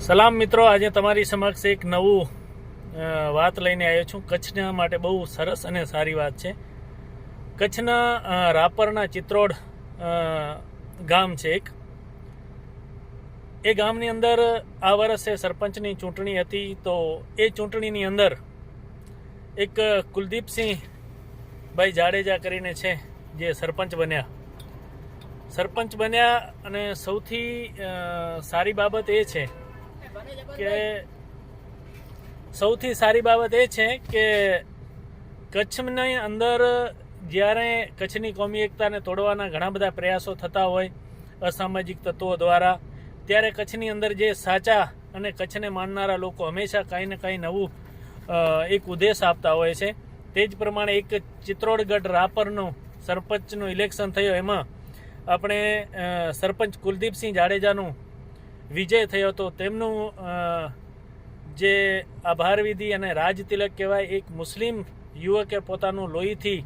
સલામ મિત્રો, આજે તમારી સમક્ષ એક નવું વાત લઈને આવ્યો છું. કચ્છના માટે બહુ સરસ અને સારી વાત છે. કચ્છના રાપરના ચિત્રોડ ગામ છે એક. એ ગામની અંદર આ વર્ષે સરપંચની ચૂંટણી હતી. તો એ ચૂંટણીની અંદર એક કુલદીપસિંહ ભાઈ જાડેજા કરીને છે જે સરપંચ બન્યા અને સૌથી સારી બાબત એ છે કે કચ્છની અંદર જ્યારે કચ્છની કોમી એકતાને તોડવાના ઘણા બધા પ્રયાસો થતા હોય અસામાજિક તત્વો દ્વારા, ત્યારે કચ્છની અંદર જે સાચા અને કચ્છને માનનારા લોકો હંમેશા કાંઈ ને કાંઈ નવું એક ઉદ્દેશ આપતા હોય છે. તે જ પ્રમાણે એક ચિત્રોડગઢ રાપરનું સરપંચનું ઇલેક્શન થયું. એમાં આપણે સરપંચ કુલદીપસિંહ જાડેજાનું વિજય થયો હતો. તેમનું જે આભાર વિધિ અને રાજ તિલક કહેવાય, એક મુસ્લિમ યુવકે પોતાનું લોહીથી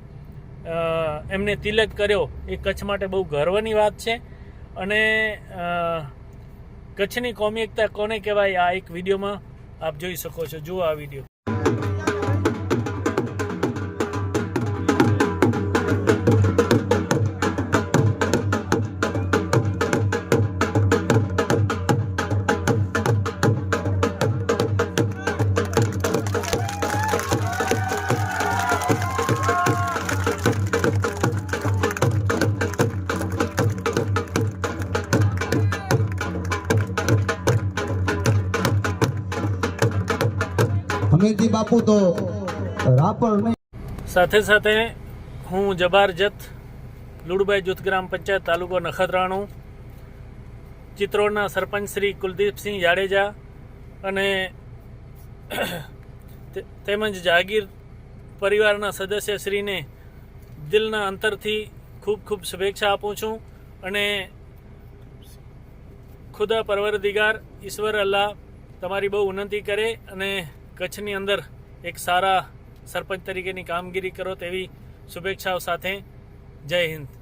એમને તિલક કર્યો, એ કચ્છ માટે બહુ ગર્વની વાત છે. અને કચ્છની કોમી એકતા કોને કહેવાય, આ એક વિડીયોમાં આપ જોઈ શકો છો. જુઓ આ વિડીયો. હમીરજી બાપુ તો રાપર નહીં. સાથે સાથે હું જબાર જત લુડબાઈ જૂથ ગ્રામ પંચાયત તાલુકો નખત્રાણું, ચિત્રોડના સરપંચ શ્રી કુલદીપસિંહ જાડેજા અને તેમજ જાગીર પરિવારના સદસ્યશ્રીને દિલના અંતરથી ખૂબ ખૂબ શુભેચ્છા આપું છું. અને ખુદા પરવરદિગાર ઈશ્વર અલ્લાહ તમારી બહુ ઉન્નતિ કરે અને કચ્છની અંદર એક સારા સરપંચ તરીકેની કામગીરી કરો, તેવી શુભેચ્છાઓ સાથે. જય હિન્દ.